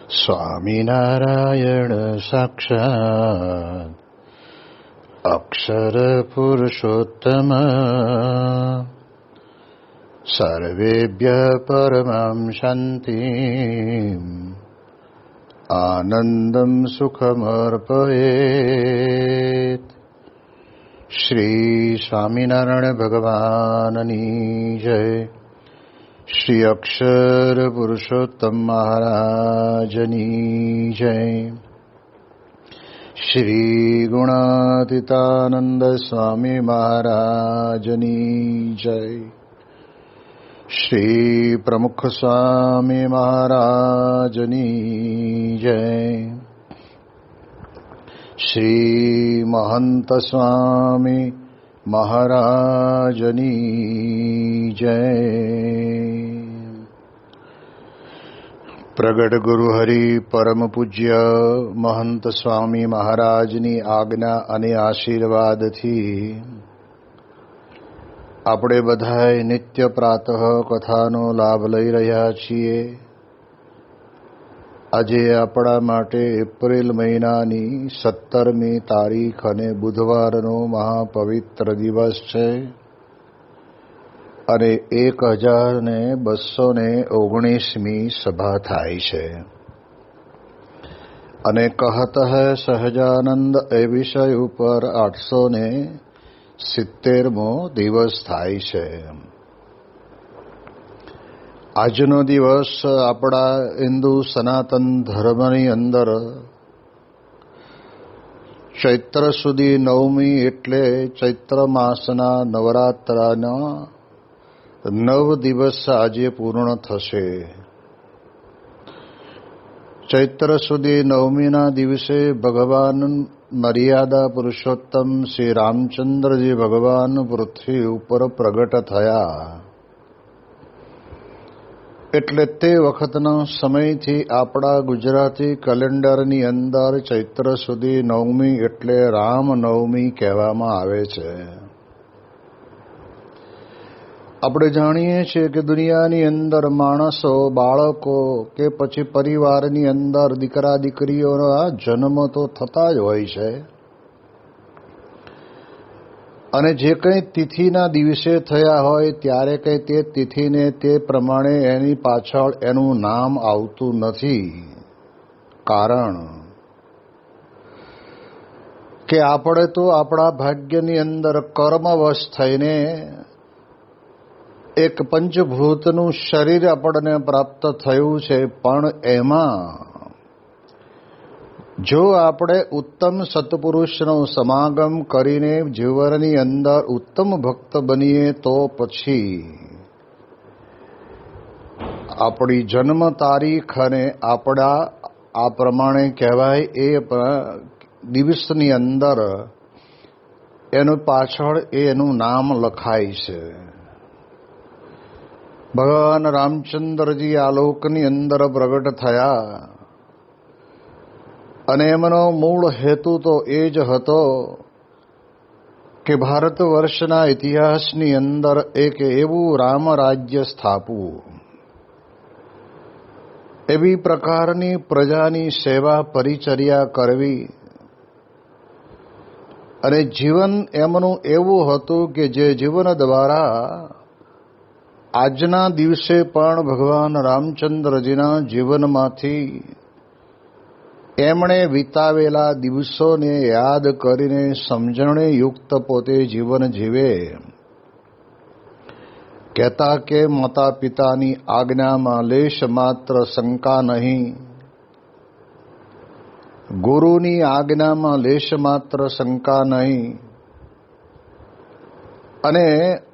સ્વામિનારાયણ સાક્ષાત અક્ષર પુરુષોત્તમ સર્વેભ્યઃ પરમં શાંતિં આનંદં સુખમર્પયેત. શ્રી સ્વામિનારાયણ ભગવાનની જય. શ્રી અક્ષર પુરુષોત્તમ મહારાજની જય. શ્રી ગુણાતીતાનંદ સ્વામી મહારાજની જય. શ્રી પ્રમુખ સ્વામી મહારાજની જય. શ્રી મહંત સ્વામી મહારાજની જય. પ્રગટ ગુરુ હરિ પરમ પૂજ્ય મહંત સ્વામી મહારાજની આજ્ઞા અને આશીર્વાદથી આપણે બધાએ નિત્ય પ્રાતઃ કથાનો લાભ લઈ રહ્યા છીએ. આજે આપણા માટે એપ્રિલ મહિનાની 17મી તારીખ અને બુધવારનો મહાપવિત્ર દિવસ છે અને 1219મી સભા થાય છે અને કહત હૈ સહજાનંદ એ વિષય ઉપર 870મો દિવસ થાય છે. આજનો દિવસ આપણા હિન્દુ સનાતન ધર્મની અંદર ચૈત્ર સુધી 9મી એટલે ચૈત્ર માસના નવરાત્રાના 9 દિવસ આજે પૂર્ણ થશે. ચૈત્ર સુધી 9મીના દિવસે ભગવાન મર્યાદા પુરુષોત્તમ શ્રી રામચંદ્રજી ભગવાન પૃથ્વી ઉપર પ્રગટ થયા. એટલે તે વખતના સમયથી આપણા ગુજરાતી કેલેન્ડરની અંદર ચૈત્ર સુધી 9મી એટલે રામનવમી કહેવામાં આવે છે. આપણે જાણીએ છીએ કે દુનિયાની અંદર માણસો, બાળકો કે પછી પરિવારની અંદર દીકરા દીકરીઓના જન્મ તો થતા જ હોય છે અને જે કંઈ તિથિના દિવસે થયા હોય ત્યારે કંઈ તે તિથિને તે પ્રમાણે એની પાછળ એનું નામ આવતું નથી. કારણ કે આપણે તો આપણા ભાગ્યની અંદર કર્મવશ થઈને એક પંચભૂતનું શરીર આપણને પ્રાપ્ત થયું છે, પણ એમાં જો આપણે ઉત્તમ સત્પુરુષનો સમાગમ કરીને જીવનની અંદર ઉત્તમ ભક્ત બનીએ તો પછી આપણી જન્મ તારીખ અને આપણા આ પ્રમાણે કહેવાય એ દિવસની અંદર એનું પાછળ એનું નામ લખાય છે. ભગવાન રામચંદ્રજી આ લોકની અંદર પ્રગટ થયા અને એમનો મૂળ હેતુ તો એ જ હતો કે ભારત વર્ષના ઇતિહાસની અંદર એક એવું રામ રાજ્ય સ્થાપવું, એવી પ્રકારની પ્રજાની સેવા પરિચર્યા કરવી અને જીવન એમનું એવું હતું કે જે જીવન દ્વારા આજના દિવસે પણ ભગવાન રામચંદ્રજીના જીવનમાંથી એમણે વિતાવેલા દિવસોને યાદ કરીને સમજણે યુક્ત પોતે જીવન જીવે. કહેતા કે માતા પિતાની આજ્ઞામાં લેશ માત્ર શંકા નહીં, ગુરુની આજ્ઞામાં લેશ માત્ર શંકા નહીં, અને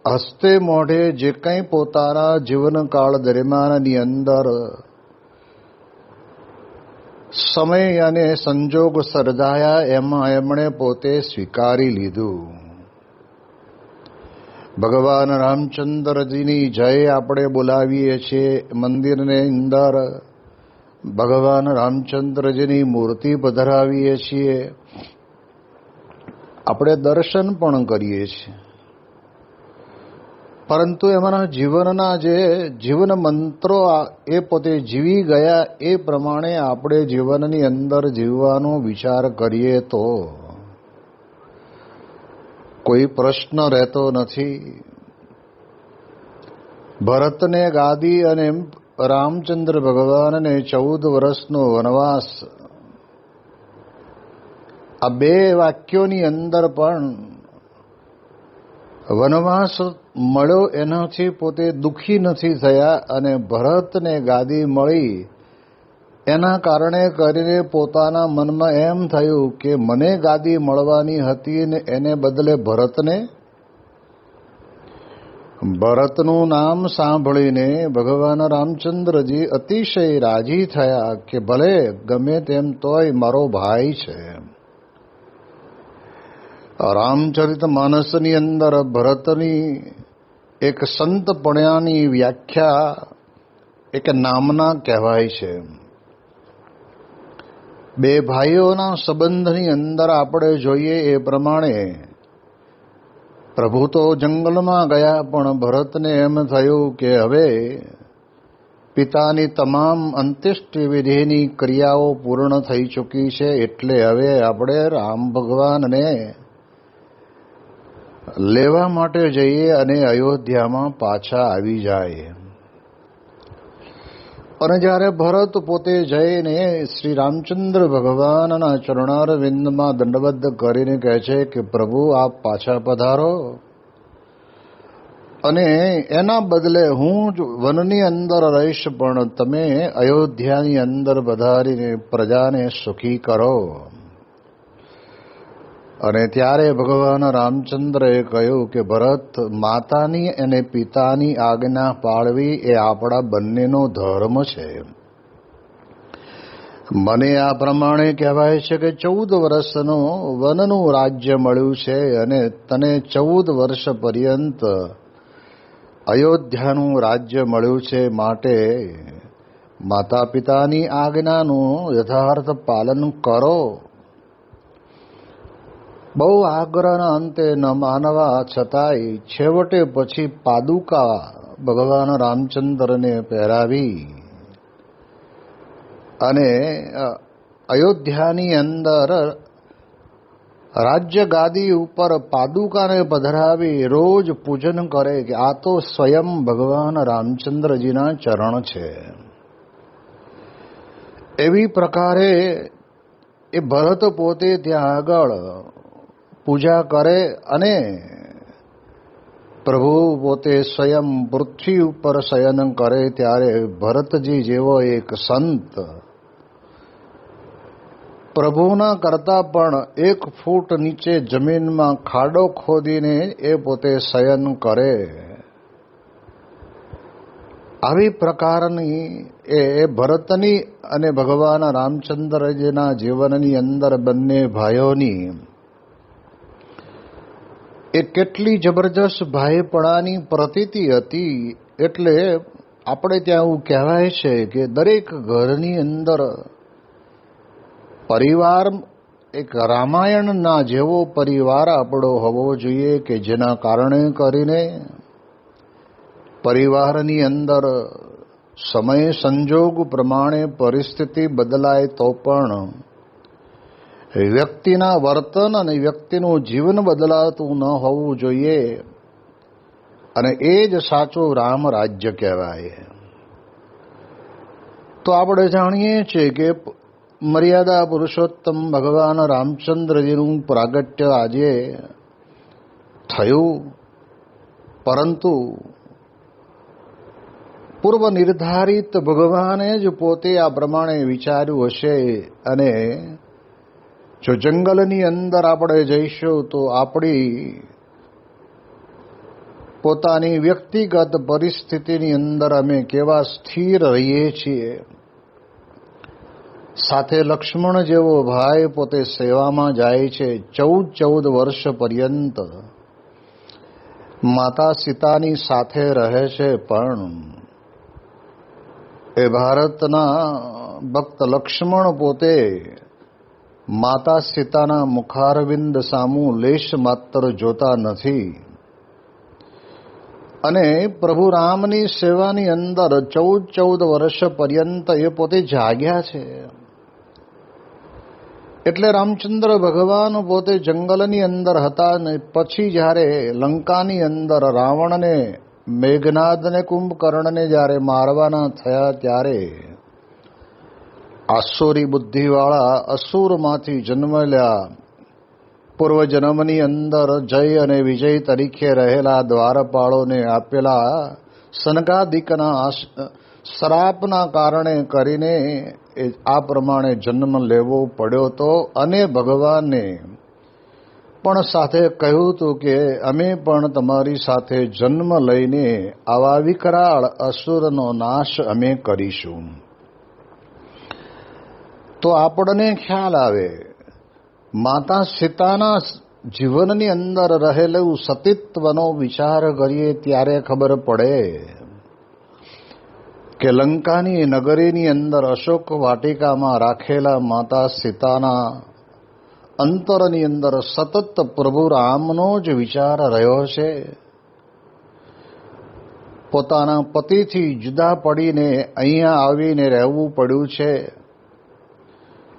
હસ્તે મોઢે જે કંઈ પોતાના જીવનકાળ દરમિયાનની અંદર સમય અને સંજોગ સર્જાયા એમાં એમણે પોતે સ્વીકારી લીધું. ભગવાન રામચંદ્રજીની જય આપણે બોલાવીએ છીએ. મંદિરની અંદર ભગવાન રામચંદ્રજીની મૂર્તિ પધરાવીએ છીએ, આપણે દર્શન પણ કરીએ છીએ. પરંતુ એમાંના જીવનના જે જીવન મંત્રો એ પોતે જીવી ગયા એ પ્રમાણે આપણે જીવનની અંદર જીવવાનો વિચાર કરીએ તો કોઈ પ્રશ્ન રહેતો નથી. ભરતને ગાદી અને રામચંદ્ર ભગવાનને 14 વર્ષનો વનવાસ, આ બે વાક્યોની અંદર પણ વનવાસ મળ્યો એનાથી પોતે દુઃખી નથી થયા, અને ભરતને ગાદી મળી એના કારણે કરીને પોતાના મનમાં એમ થયું કે મને ગાદી મળવાની હતી ને એને બદલે ભરતનું નામ સાંભળીને ભગવાન રામચંદ્રજી અતિશય રાજી થયા કે ભલે ગમે તેમ તોય મારો ભાઈ છે. રામચરિત માનસની અંદર ભરતની એક સંતપણ્યાની વ્યાખ્યા એક નામના કહેવાય છે. બે ભાઈઓના સંબંધની અંદર આપણે જોઈએ એ પ્રમાણે પ્રભુ તો જંગલમાં ગયા, પણ ભરતને એમ થયું કે હવે પિતાની તમામ અંત્યેષ્ટિ વિધિની ક્રિયાઓ પૂર્ણ થઈ ચૂકી છે, એટલે હવે આપણે રામ ભગવાનને લેવા માટે જઈએ અને અયોધ્યામાં પાછા આવી જાય. અને જ્યારે ભરત પોતે જઈને શ્રી રામચંદ્ર ભગવાનના ચરણારવિંદમાં દંડવત કરીને કહે છે કે પ્રભુ આપ પાછા પધારો, અને એના બદલે હું જ વનની અંદર રહીશ, પણ તમે અયોધ્યાની અંદર પધારીને પ્રજાને સુખી કરો. અને ત્યારે ભગવાન રામચંદ્રએ કહ્યું કે ભરત, માતાની અને પિતાની આજ્ઞા પાળવી એ આપણા બંનેનો ધર્મ છે. મને આ પ્રમાણે કહેવાય છે કે 14 વર્ષનું વનનું રાજ્ય મળ્યું છે, અને તને 14 વર્ષ પર્યંત અયોધ્યાનું રાજ્ય મળ્યું છે. માટે માતા પિતાની આજ્ઞાનું યથાર્થ પાલન કરો. બહુ આગ્રહના અંતે ન માનવા છતાંય છેવટે પછી પાદુકા ભગવાન રામચંદ્રને પહેરાવી અને અયોધ્યાની અંદર રાજ્ય ગાદી ઉપર પાદુકાને પધરાવી રોજ પૂજન કરે કે આ તો સ્વયં ભગવાન રામચંદ્રજીના ચરણ છે. એવી પ્રકારે એ ભરત પોતે ત્યાં આગળ પૂજા કરે, અને પ્રભુ પોતે સ્વયં પૃથ્વી ઉપર શયન કરે. ત્યારે ભરતજી જેવો એક સંત પ્રભુના કરતા પણ 1 ફૂટ નીચે જમીનમાં ખાડો ખોદીને એ પોતે શયન કરે. આવી પ્રકારની એ ભરતની અને ભગવાન રામચંદ્રજીના જીવનની અંદર બંને ભાઈઓની એ કેટલી જબરજસ્ત ભાઈપણાની પ્રતીતિ હતી. એટલે આપણે ત્યાં એવું કહેવાય છે કે દરેક ઘરની અંદર પરિવાર એક રામાયણના જેવો પરિવાર આપણો હોવો જોઈએ, કે જેના કારણે કરીને પરિવારની અંદર સમય સંજોગ પ્રમાણે પરિસ્થિતિ બદલાય તો પણ વ્યક્તિના વર્તન અને વ્યક્તિનું જીવન બદલાતું ન હોવું જોઈએ. અને એ જ સાચું રામ રાજ્ય કહેવાય. તો આપણે જાણીએ છીએ કે મર્યાદા પુરુષોત્તમ ભગવાન રામચંદ્રજીનું પ્રાગટ્ય આજે થયું, પરંતુ પૂર્વ નિર્ધારિત ભગવાને જ પોતે આ પ્રમાણે વિચાર્યું હશે. અને જો જંગલની અંદર આપણે જઈશું તો આપણી પોતાની વ્યક્તિગત પરિસ્થિતિની અંદર અમે કેવા સ્થિર રહીએ છીએ. સાથે લક્ષ્મણ જેવો ભાઈ પોતે સેવામાં જાય છે. 14 વર્ષ પર્યંત માતા સીતાની સાથે રહે છે, પણ એ ભારતના ભક્ત લક્ષ્મણ પોતે માતા સીતાના મુખારવિંદ સામું લેશ માત્ર જોતા નથી. અને પ્રભુ રામની સેવાની અંદર 14 વર્ષ પર્યંત એ પોતે જાગ્યા છે. એટલે રામચંદ્ર ભગવાન પોતે જંગલની અંદર હતા ને પછી જ્યારે લંકાની અંદર રાવણને, મેઘનાદને, કુંભકર્ણને જ્યારે મારવાના થયા ત્યારે આસુરી બુદ્ધિવાળા અસુરમાંથી જન્મેલા, પૂર્વજન્મની અંદર જય અને વિજય તરીકે રહેલા દ્વારપાળોને આપેલા સનકાદિકના શ્રાપના કારણે કરીને આ પ્રમાણે જન્મ લેવો પડ્યો હતો. અને ભગવાને પણ સાથે કહ્યું હતું કે અમે પણ તમારી સાથે જન્મ લઈને આવા વિકરાળ અસુરનો નાશ અમે કરીશું. તો આપણને ખ્યાલ આવે, માતા સીતાના જીવનની અંદર રહેલું સતીત્વનો વિચાર કરીએ ત્યારે ખબર પડે કે લંકાની નગરીની અંદર અશોક વાટિકામાં રાખેલા માતા સીતાના અંતરની અંદર સતત પ્રભુ રામનો જ વિચાર રહ્યો છે. પોતાના પતિથી જુદા પડીને અહીંયા આવીને રહેવું પડ્યું છે.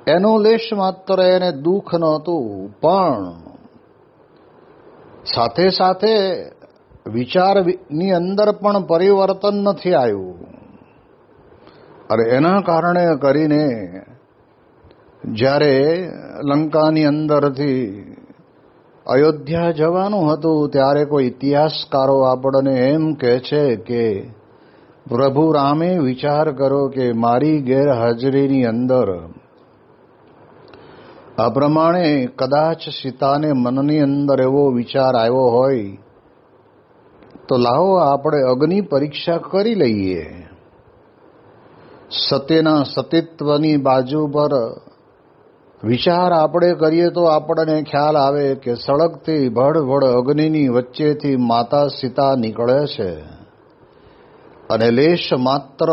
એનું લેશ માત્ર એને દુઃખ નહોતું, પણ સાથે સાથે વિચારની અંદર પણ પરિવર્તન નથી આવ્યું. અને એના કારણે કરીને જ્યારે લંકાની અંદરથી અયોધ્યા જવાનું હતું ત્યારે કોઈ ઇતિહાસકારો આપણને એમ કહે છે કે પ્રભુ રામે વિચાર કરો કે મારી ગેરહાજરીની અંદર આ પ્રમાણે કદાચ સીતાને મનની અંદર એવો વિચાર આવ્યો હોય તો લાવો આપણે અગ્નિ પરીક્ષા કરી લઈએ. સત્યના સતીત્વની બાજુ પર વિચાર આપણે કરીએ તો આપણને ખ્યાલ આવે કે સળગતી ભડભડ અગ્નિની વચ્ચેથી માતા સીતા નીકળે છે અને લેશ માત્ર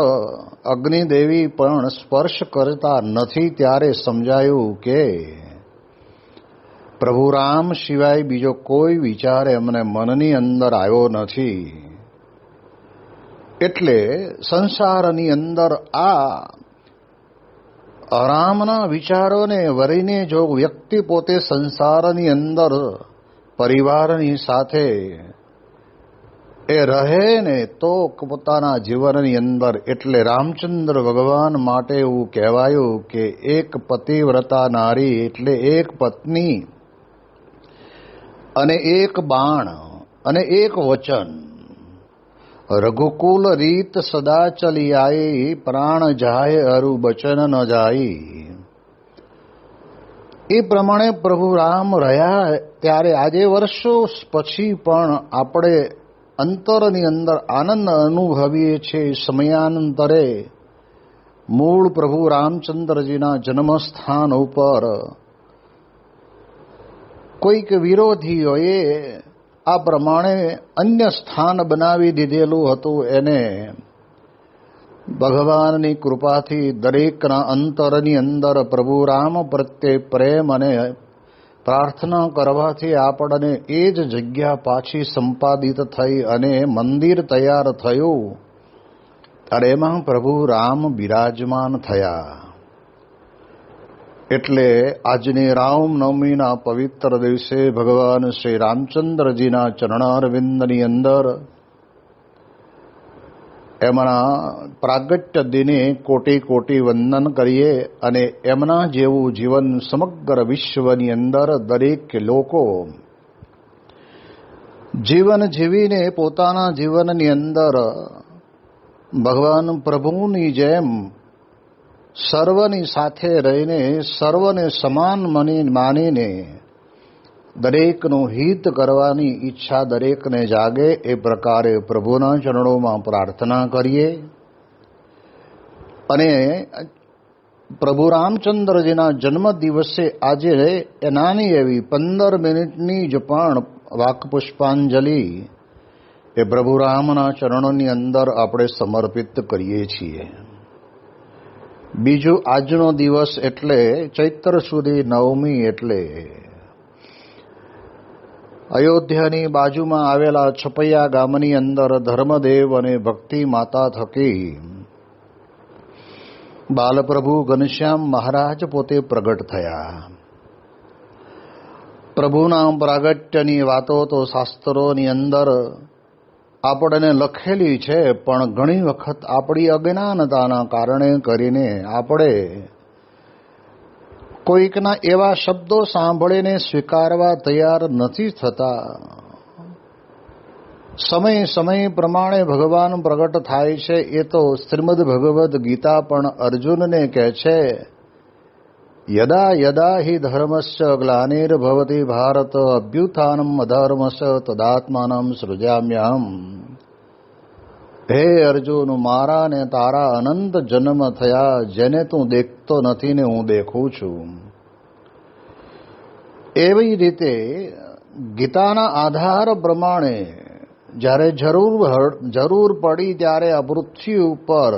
અગ્નિદેવી પણ સ્પર્શ કરતા નથી. ત્યારે સમજાયું કે પ્રભુ રામ સિવાય બીજો કોઈ વિચાર એમને મનની અંદર આવ્યો નથી. એટલે સંસારની અંદર આ રામના વિચારોને વરીને જો વ્યક્તિ પોતે સંસારની અંદર પરિવારની સાથે એ રહે ને તો પોતાના જીવનની અંદર, એટલે રામચંદ્ર ભગવાન માટે એવું કહેવાયું કે એક પતિવ્રતા નારી એટલે એક પત્ની અને એક બાણ અને એક વચન. રઘુકુલ રીત સદા ચલી આઈ, પ્રાણ જાય અરુ બચન ન જાય. એ પ્રમાણે પ્રભુ રામ રહ્યા. ત્યારે આજે વર્ષો પછી પણ આપણે અંતરની અંદર આનંદ અનુભવીએ છીએ. સમયાંતરે મૂળ પ્રભુ રામચંદ્રજીના જન્મસ્થાન ઉપર કોઈક વિરોધીઓએ આ પ્રમાણે અન્ય સ્થાન બનાવી દીધેલું હતું. એને ભગવાનની કૃપાથી દરેકના અંતરની અંદર પ્રભુ રામ પ્રત્યે પ્રેમ અને પ્રાર્થના કરવાથી આપણને એ જ જગ્યા પાછી સંપાદિત થઈ અને મંદિર તૈયાર થયું અને એમાં પ્રભુ રામ બિરાજમાન થયા. એટલે આજની રામનવમીના પવિત્ર દિવસે ભગવાન શ્રી રામચંદ્રજીના ચરણારવિંદની અંદર એમના પ્રાગટ્ય દિને કોટી કોટી વંદન કરીએ. અને એમના જેવું જીવન સમગ્ર વિશ્વની અંદર દરેક લોકો જીવન જીવીને પોતાના જીવનની અંદર ભગવાન પ્રભુની જેમ સર્વની સાથે રહીને સર્વને સમાન માનીને દરેકનું હિત કરવાની ઈચ્છા દરેકને જાગે. એ પ્રકારે પ્રભુના ચરણોમાં પ્રાર્થના કરીએ. અને પ્રભુ રામચંદ્રજીના જન્મ દિવસે આજે એ નાની એવી 15 મિનિટની જ પણ વાકપુષ્પાંજલિ એ પ્રભુ રામના ચરણોની અંદર આપણે સમર્પિત કરીએ છીએ. બીજું, આજનો દિવસ એટલે ચૈત્ર સુધી નવમી, એટલે અયોધ્યાની બાજુમાં આવેલા છપૈયા ગામની અંદર ધર્મદેવ અને ભક્તિ માતા થકી બાલપ્રભુ ઘનશ્યામ મહારાજ પોતે પ્રગટ થયા. પ્રભુના પ્રાગટ્યની વાતો તો શાસ્ત્રોની અંદર આપણને લખેલી છે, પણ ઘણી વખત આપણી અજ્ઞાનતાના કારણે કરીને આપણે કોઈકના એવા શબ્દો સાંભળીને સ્વીકારવા તૈયાર નથી થતા. સમય પ્રમાણે ભગવાન પ્રગટ થાય છે. એ તો શ્રીમદ ભગવદ્ ગીતા પણ અર્જુનને કહે છે, યદા યદા હિ ધર્મસ્ય ગ્લાનિર્ભવતિ ભારત અભ્યુત્થાનમ અધર્મસ્ય તદાત્માનમ સૃજામ્યહમ. હે અર્જુન, મારા ને તારા અનંત જન્મ થયા, જેને તું દેખતો નથી ને હું દેખું છું. એવી રીતે ગીતાના આધાર પ્રમાણે જ્યારે જરૂર પડી ત્યારે આ પૃથ્વી ઉપર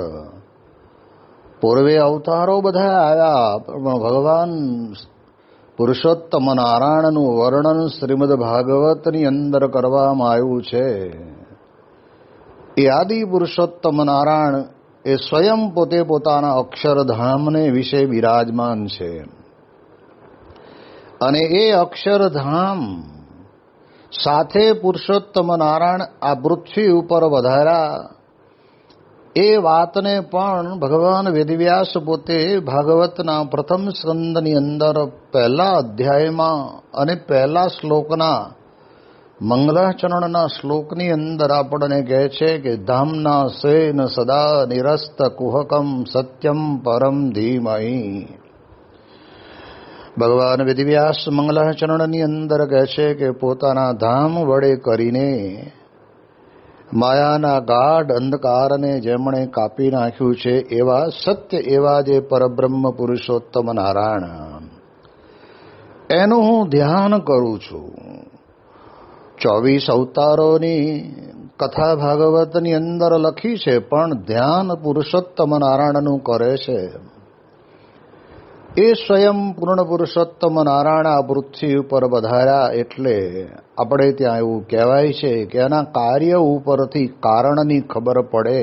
પૂર્વે અવતારો બધા આવ્યા, પણ ભગવાન પુરુષોત્તમ નારાયણનું વર્ણન શ્રીમદ ભાગવતની અંદર કરવામાં આવ્યું છે. એ આદિ પુરુષોત્તમ નારાયણ એ સ્વયં પોતે પોતાના અક્ષરધામને વિશે બિરાજમાન છે. અને એ અક્ષરધામ સાથે પુરુષોત્તમ નારાયણ આ પૃથ્વી ઉપર વધાર્યા. એ વાતને પણ ભગવાન વેદવ્યાસ પોતે ભાગવતના પ્રથમ સ્કંદની અંદર પહેલા અધ્યાયમાં અને પહેલા શ્લોકના મંગલાચરણના શ્લોકની અંદર આપણને કહે છે કે ધામના સ્વેન સદા નિરસ્ત કુહકમ સત્યમ પરમ ધીમહિ. ભગવાન વેદવ્યાસ મંગલાચરણની અંદર કહે છે કે પોતાના ધામ વડે કરીને માયાના ગાઢ અંધકારને જેમણે કાપી નાખ્યું છે એવા સત્ય એવા જે પરબ્રહ્મ પુરુષોત્તમ નારાયણ, એનું હું ધ્યાન કરું છું. 24 અવતારોની કથા ભાગવતની અંદર લખી છે, પણ ધ્યાન પુરુષોત્તમ નારાયણનું કરે છે. એ સ્વયં પૂર્ણ પુરુષોત્તમ નારાયણ આ પૃથ્વી ઉપર વધાર્યા. એટલે આપણે ત્યાં એવું કહેવાય છે કે એના કાર્ય ઉપરથી કારણની ખબર પડે.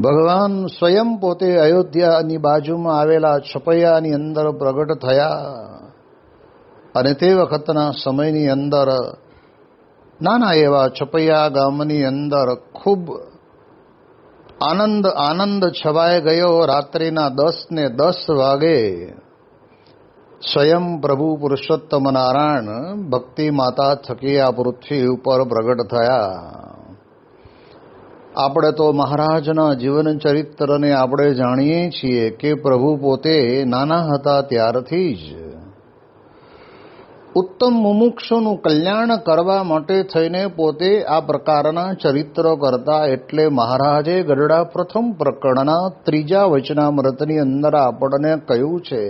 ભગવાન સ્વયં પોતે અયોધ્યાની બાજુમાં આવેલા છપૈયાની અંદર પ્રગટ થયા. અને તે વખતના સમયની અંદર નાના એવા છપૈયા ગામની અંદર ખૂબ આનંદ છવાઈ ગયો. રાત્રિના 10:10 વાગે સ્વયં પ્રભુ પુરુષોત્તમ નારાયણ ભક્તિ માતા થકી આ પૃથ્વી ઉપર પ્રગટ થયા. આપણે તો મહારાજના જીવન ચરિત્રને આપણે જાણીએ છીએ કે પ્રભુ પોતે નાના હતા ત્યારથી જ ઉત્તમ મુમુક્ષુનું કલ્યાણ કરવા માટે થઈને પોતે આ પ્રકારના ચરિત્રો કરતા. એટલે મહારાજે ગરડા પ્રથમ પ્રકરણના 3જા વચનામૃતની અંદર આપણને કહ્યું છે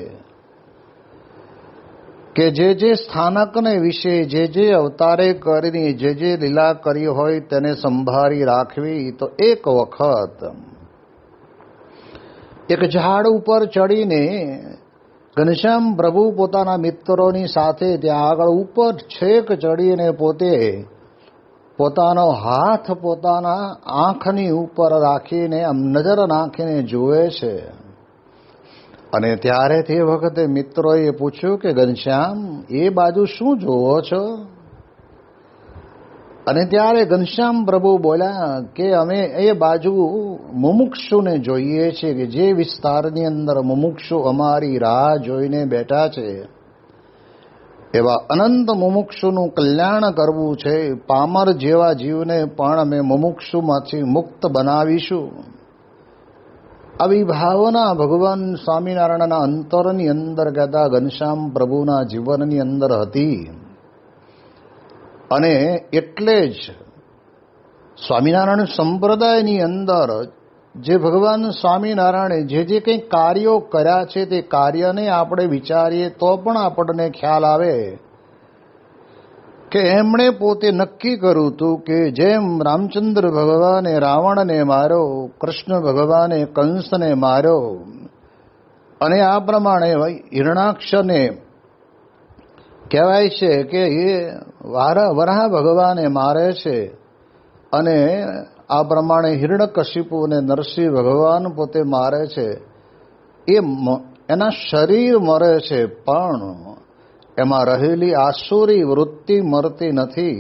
કે જે સ્થાનકને વિશે જે અવતારે કરીને જે લીલા કરી હોય તેને સંભાળી રાખવી. તો એક વખત એક ઝાડ ઉપર ચડીને ઘનશ્યામ પ્રભુ પોતાના મિત્રોની સાથે ત્યાં આગળ ઉપર છેક ચડીને પોતે પોતાનો હાથ પોતાના આંખની ઉપર રાખીને આમ નજર નાખીને જુએ છે. અને ત્યારે તે વખતે મિત્રોએ પૂછ્યું કે ઘનશ્યામ, એ બાજુ શું જોવો છો? અને ત્યારે ઘનશ્યામ પ્રભુ બોલ્યા કે અમે એ બાજુ મુમુક્ષુને જોઈએ છીએ, કે જે વિસ્તારની અંદર મુમુક્ષુ અમારી રાહ જોઈને બેઠા છે એવા અનંત મુમુક્ષુનું કલ્યાણ કરવું છે. પામર જેવા જીવને પણ અમે મુમુક્ષુમાંથી મુક્ત બનાવીશું. આવી ભાવના ભગવાન સ્વામિનારાયણના અંતરની અંદર કહેતા ઘનશ્યામ પ્રભુના જીવનની અંદર હતી. અને એટલે જ સ્વામિનારાયણ સંપ્રદાયની અંદર જે ભગવાન સ્વામિનારાયણે જે કંઈ કાર્યો કર્યા છે તે કાર્યને આપણે વિચારીએ તો પણ આપણને ખ્યાલ આવે કે એમણે પોતે નક્કી કર્યું હતું કે જેમ રામચંદ્ર ભગવાને રાવણને માર્યો, કૃષ્ણ ભગવાને કંસને માર્યો, અને આ પ્રમાણે હિરણાક્ષને કહેવાય છે કે એ વરાહ ભગવાને મારે છે અને આ પ્રમાણે હિરણ્યકશિપુને નરસિંહ ભગવાન પોતે મારે છે. એના શરીર મરે છે, પણ એમાં રહેલી આસુરી વૃત્તિ મરતી નથી.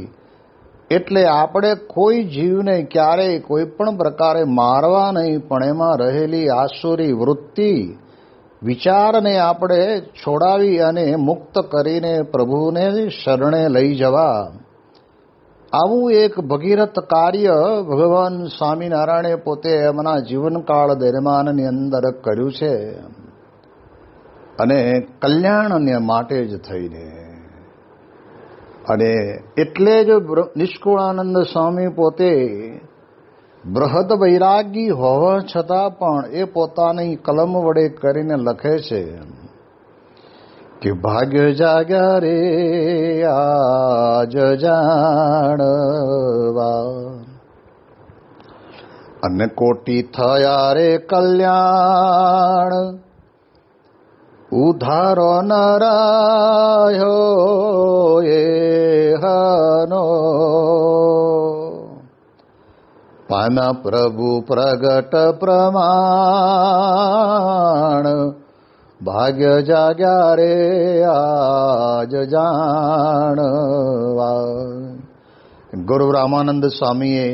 એટલે આપણે કોઈ જીવને ક્યારેય કોઈ પણ પ્રકારે મારવા નહીં, પણ એમાં રહેલી આસુરી વૃત્તિ વિચારને આપણે છોડાવી અને મુક્ત કરીને પ્રભુને શરણે લઈ જવા. આવું એક ભગીરથ કાર્ય ભગવાન સ્વામિનારાયણે પોતે એમના જીવનકાળ દરમિયાનની અંદર કર્યું છે, અને કલ્યાણને માટે જ થઈને. અને એટલે જ નિષ્કુળાનંદ સ્વામી પોતે બૃહદ વૈરાગી હોવા છતાં પણ એ પોતાની કલમ વડે કરીને લખે છે કે ભાગ્ય જાગ્યા રે આજ જાણવા, અને કોટી થયા રે કલ્યાણ, ઉધારો નરાયો એ હનો, પામ્યા પ્રભુ પ્રગટ પ્રમાણ, ભાગ્ય જાગ્યા રે આજ જાણવા. ગુરુ રામાનંદ સ્વામીએ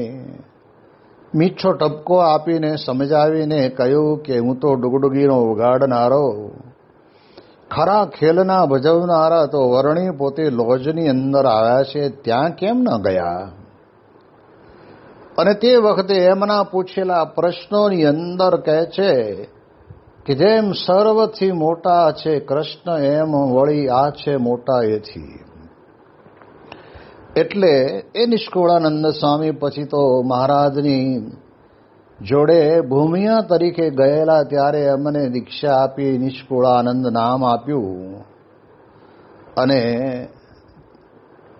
મીઠો ટપકો આપીને સમજાવીને કહ્યું કે હું તો ડુગડુગીનો ઉગાડનારો, ખરા ખેલના ભજવનારા તો વર્ણી પોતે લોજની અંદર આવ્યા છે, ત્યાં કેમ ન ગયા? અને તે વખતે એમના પૂછેલા પ્રશ્નોની અંદર કહે છે કે જેમ સર્વથી મોટા છે કૃષ્ણ, એમ વળી આ છે મોટા એથી. એટલે એ નિષ્કુળાનંદ સ્વામી પછી તો મહારાજની જોડે ભૂમિયા તરીકે ગયેલા, ત્યારે અમને દીક્ષા આપી, નિષ્કુળાનંદ નામ આપ્યું. અને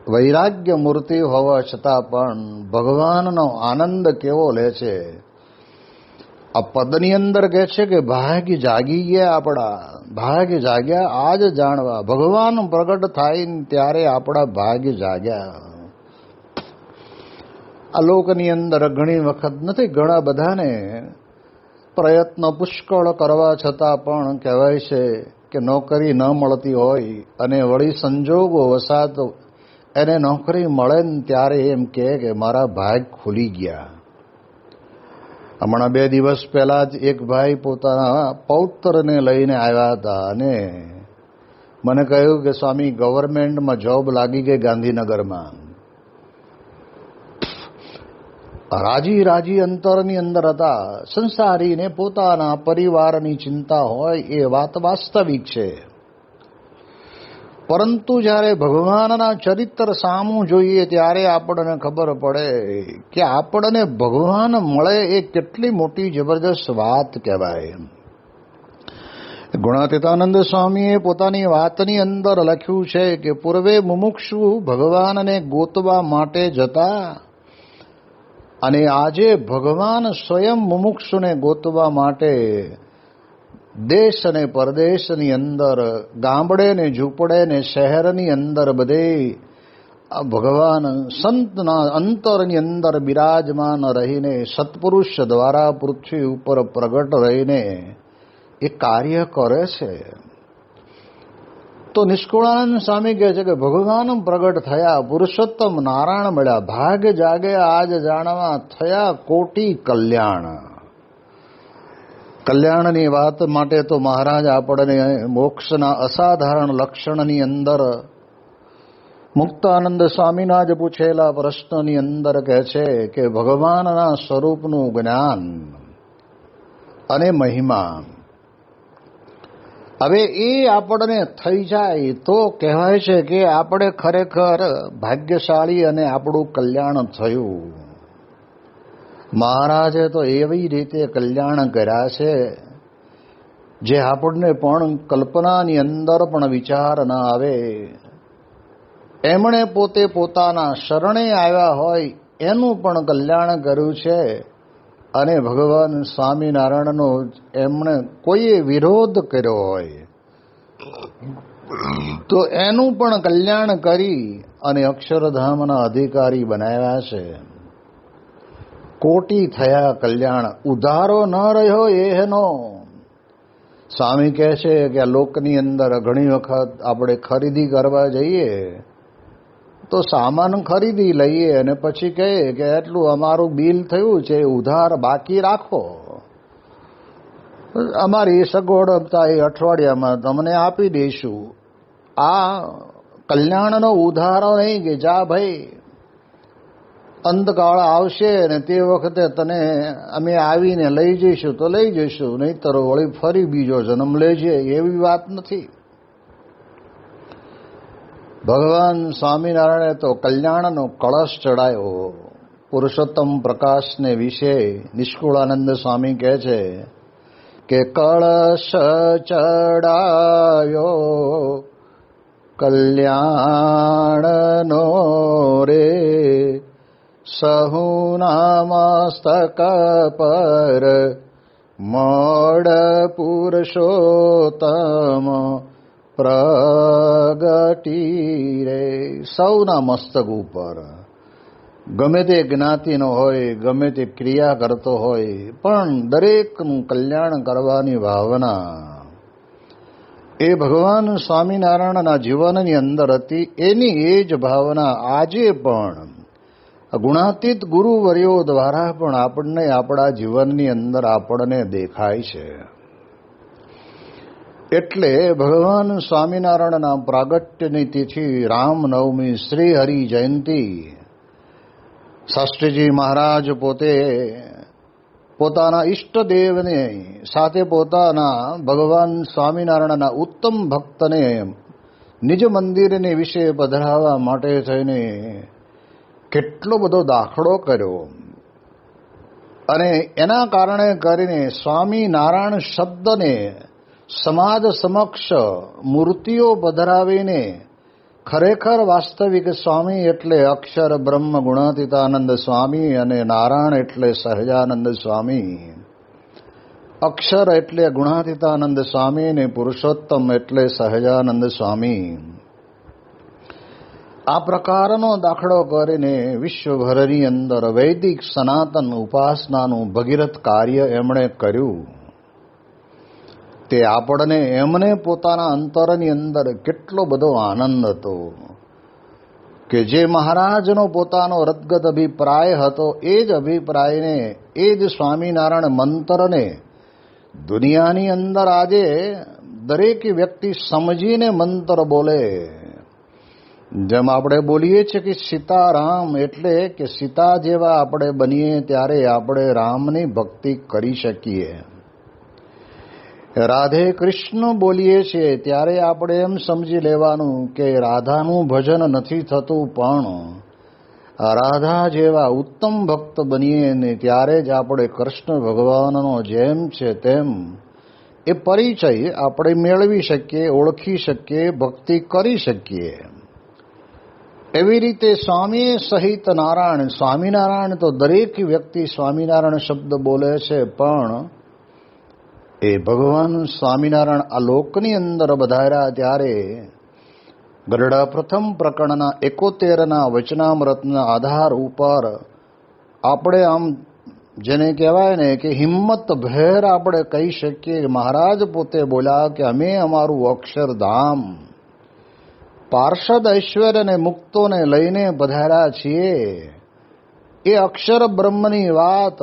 વૈરાગ્ય મૂર્તિ હોવા છતાં પણ ભગવાનનો આનંદ કેવો લે છે. આ પદની અંદર કહે છે કે ભાગ્ય જાગી ગયા આપણા, ભાગ્ય જાગ્યા આજ જાણવા. ભગવાન પ્રગટ થાય ત્યારે આપણા ભાગ્ય જાગ્યા. આ લોકની અંદર ઘણી વખત નથી, ઘણા બધાને પ્રયત્ન પુષ્કળ કરવા છતાં પણ કહેવાય છે કે નોકરી ન મળતી હોય અને વળી સંજોગો વસાત એને નોકરી મળે ને ત્યારે એમ કહે કે મારા ભાગ ખુલી ગયા. હમણાં 2 દિવસ પહેલા જ એક ભાઈ પોતાના પૌત્રને લઈને આવ્યા હતા અને મને કહ્યું કે સ્વામી ગવર્મેન્ટમાં જોબ લાગી ગઈ ગાંધીનગરમાં. રાજી અંતરની અંદર હતા. સંસારીને પોતાના પરિવારની ચિંતા હોય એ વાત વાસ્તવિક છે, પરંતુ જ્યારે ભગવાનના ચરિત્ર સામું જોઈએ ત્યારે આપણને ખબર પડે કે આપણને ભગવાન મળે એ કેટલી મોટી જબરદસ્ત વાત કહેવાય. ગુણાતીતાનંદ સ્વામીએ પોતાની વાતની અંદર લખ્યું છે કે પૂર્વે મુમુક્ષુ ભગવાનને ગોતવા માટે જતા, અને આજે ભગવાન સ્વયં મુમુક્ષુને ગોતવા માટે દેશ અને પરદેશની અંદર, ગામડે ને ઝૂંપડે ને શહેરની અંદર બધે ભગવાન સંતના અંતરની અંદર બિરાજમાન રહીને સત્પુરુષ દ્વારા પૃથ્વી ઉપર પ્રગટ રહીને એ કાર્ય કરે છે. તો નિષ્કુળાનંદ સ્વામી કહે છે કે ભગવાન પ્રગટ થયા, પુરુષોત્તમ નારાયણ મળ્યા, ભાગ જાગે આજ જાણવા, થયા કોટી કલ્યાણ. કલ્યાણની વાત માટે તો મહારાજ આપણને મોક્ષના અસાધારણ લક્ષણની અંદર મુક્તાનંદ સ્વામીના જ પૂછેલા પ્રશ્નની અંદર કહે છે કે ભગવાનના સ્વરૂપનું જ્ઞાન અને મહિમા, હવે એ આપણને થઈ જાય તો કહેવાય છે કે આપણે ખરેખર ભાગ્યશાળી અને આપણું કલ્યાણ થયું. મહારાજે તો એવી રીતે કલ્યાણ કર્યા છે જે આપણને પણ કલ્પનાની અંદર પણ વિચાર ન આવે. એમણે પોતે પોતાના શરણે આવ્યા હોય એનું પણ કલ્યાણ કર્યું છે, અને ભગવાન સ્વામિનારાયણનો એમણે કોઈએ વિરોધ કર્યો હોય તો એનું પણ કલ્યાણ કરી અને અક્ષરધામના અધિકારી બનાવ્યા છે. કોટી થયા કલ્યાણ, ઉધારો ન રહ્યો એનો. સ્વામી કહે છે કે આ લોકની અંદર ઘણી વખત આપણે ખરીદી કરવા જઈએ તો સામાન ખરીદી લઈએ અને પછી કહીએ કે એટલું અમારું બિલ થયું છે, ઉધાર બાકી રાખો, અમારી સગવડતા એ અઠવાડિયામાં તમને આપી દઈશું. આ કલ્યાણનો ઉધારો નહીં કે જા ભાઈ, અંતકાળ આવશે ને તે વખતે તને અમે આવીને લઈ જઈશું તો લઈ જઈશું, નહીંતર વળી ફરી બીજો જન્મ લેજે, એવી વાત નથી. ભગવાન સ્વામિનારાયણે તો કલ્યાણનો કળશ ચડાયો. પુરુષોત્તમ પ્રકાશને વિશે નિષ્કુળાનંદ સ્વામી કહે છે કે કળશ ચડાયો કલ્યાણનો રે, સહુના મસ્તક પર મોડ પુરુષોત્તમ પ્રગટી રે. સૌના મસ્તક ઉપર, ગમે તે જ્ઞાતિનો હોય, ગમે તે ક્રિયા કરતો હોય, પણ દરેકનું કલ્યાણ કરવાની ભાવના એ ભગવાન સ્વામિનારાયણના જીવનની અંદર હતી. એની એ જ ભાવના આજે પણ ગુણાતીત ગુરુવર્યો દ્વારા પણ આપણને આપણા જીવનની અંદર આપણને દેખાય છે. એટલે ભગવાન સ્વામિનારાયણના પ્રાગટ્યની તિથિ રામનવમી, શ્રી હરિ જયંતિ, શાસ્ત્રીજી મહારાજ પોતે પોતાના ઈષ્ટદેવને સાથે પોતાના ભગવાન સ્વામિનારાયણના ઉત્તમ ભક્તને નિજ મંદિરને વિશે પધરાવવા માટે થઈને કેટલો બધો દાખલો કર્યો. અને એના કારણે કરીને સ્વામિનારાયણ શબ્દને સમાજ સમક્ષ મૂર્તિઓ પધરાવીને ખરેખર વાસ્તવિક સ્વામી એટલે અક્ષર બ્રહ્મ ગુણાતીતાનંદ સ્વામી અને નારાયણ એટલે સહજાનંદ સ્વામી, અક્ષર એટલે ગુણાતીતાનંદ સ્વામી અને પુરુષોત્તમ એટલે સહજાનંદ સ્વામી. આ પ્રકારનો દાખલો કરીને વિશ્વભરની અંદર વૈદિક સનાતન ઉપાસનાનું ભગીરથ કાર્ય એમણે કર્યું. તે આપણને એમને પોતાના અંતરની અંદર કેટલો બધો આનંદ હતો કે જે મહારાજનો પોતાનો રદગત અભિપ્રાય હતો એ જ અભિપ્રાયને, એ જ સ્વામિનારાયણ મંત્રને દુનિયાની અંદર આજે દરેક વ્યક્તિ સમજીને મંત્ર બોલે. જેમ આપણે બોલીએ છીએ કે સીતારામ, એટલે કે સીતા જેવા આપણે બનીએ ત્યારે આપણે રામની ભક્તિ કરી શકીએ. રાધે કૃષ્ણ બોલીએ છીએ ત્યારે આપણે એમ સમજી લેવાનું કે રાધાનું ભજન નથી થતું, પણ રાધા જેવા ઉત્તમ ભક્ત બનીએ ને ત્યારે જ આપણે કૃષ્ણ ભગવાનનો જેમ છે તેમ એ પરિચય આપણે મેળવી શકીએ, ઓળખી શકીએ, ભક્તિ કરી શકીએ. એવી રીતે સ્વામી સહિત નારાયણ, સ્વામિનારાયણ તો દરેક વ્યક્તિ સ્વામિનારાયણ શબ્દ બોલે છે, પણ એ ભગવાન સ્વામિનારાયણ આ લોકની અંદર વધાર્યા ત્યારે ગરડા પ્રથમ પ્રકરણના 71ના વચનામૃતના આધાર ઉપર આપણે આમ જેને કહેવાય ને કે હિંમત ભેર આપણે કહી શકીએ. મહારાજ પોતે બોલ્યા કે અમે અમારું અક્ષરધામ પાર્ષદ ઐશ્વર્ય અને મુક્તોને લઈને પધાર્યા છીએ. એ અક્ષર બ્રહ્મની વાત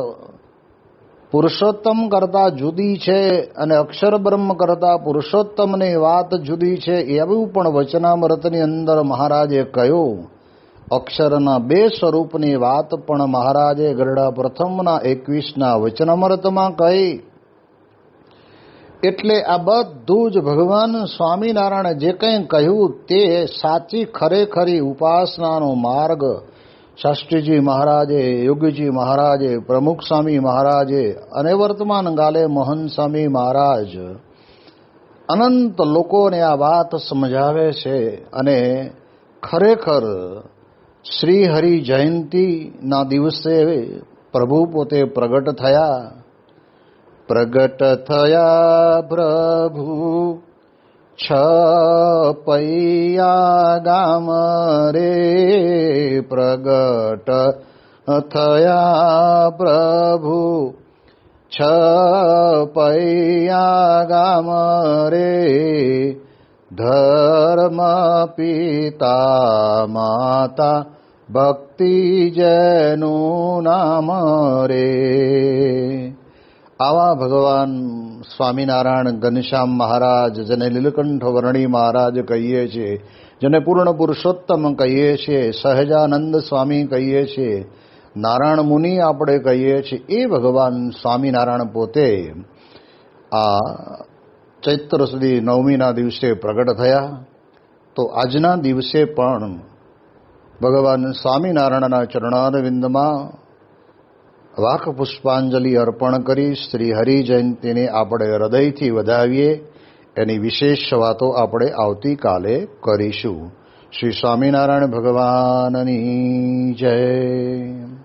પુરુષોત્તમ કરતા જુદી છે અને અક્ષર બ્રહ્મ કરતા પુરુષોત્તમની વાત જુદી છે, એવું પણ વચનામૃતની અંદર મહારાજે કહ્યું. અક્ષરના બે સ્વરૂપની વાત પણ મહારાજે ગરડા પ્રથમના 21ના વચનામૃતમાં કહી. એટલે આ બધું જ ભગવાન સ્વામિનારાયણ જે કંઈ કહ્યું તે સાચી ખરેખરી ઉપાસનાનો માર્ગ શાસ્ત્રીજી મહારાજે, યોગીજી મહારાજે, પ્રમુખ સ્વામી મહારાજે અને વર્તમાન કાલે મોહન સ્વામી મહારાજ અનંત લોકોને આ વાત સમજાવે છે. અને ખરેખર શ્રી હરિ જયંતીના દિવસે પ્રભુ પોતે પ્રગટ થયા. પ્રગટ થયા પ્રભુ છપૈયા ગામ રે પ્રગટ થયા પ્રભુ, છપૈયા ગામ રે ધર્મ પિતા માતા ભક્તિ જેનું નામ રે. આવા ભગવાન સ્વામિનારાયણ ઘનશ્યામ મહારાજ, જેને લીલકંઠ વર્ણી મહારાજ કહીએ છીએ, જેને પૂર્ણ પુરુષોત્તમ કહીએ છીએ, સહજાનંદ સ્વામી કહીએ છીએ, નારાયણ મુનિ આપણે કહીએ છીએ, એ ભગવાન સ્વામિનારાયણ પોતે આ ચૈત્ર સુધી નવમીના દિવસે પ્રગટ થયા. તો આજના દિવસે પણ ભગવાન સ્વામિનારાયણના ચરણારવિંદમાં વાક પુષ્પાંજલિ અર્પણ કરી શ્રી હરિ જયંતિને આપણે હૃદયથી વધાવીએ. એની વિશેષ વાતો આપણે આવતીકાલે કરીશું. શ્રી સ્વામિનારાયણ ભગવાનની જય.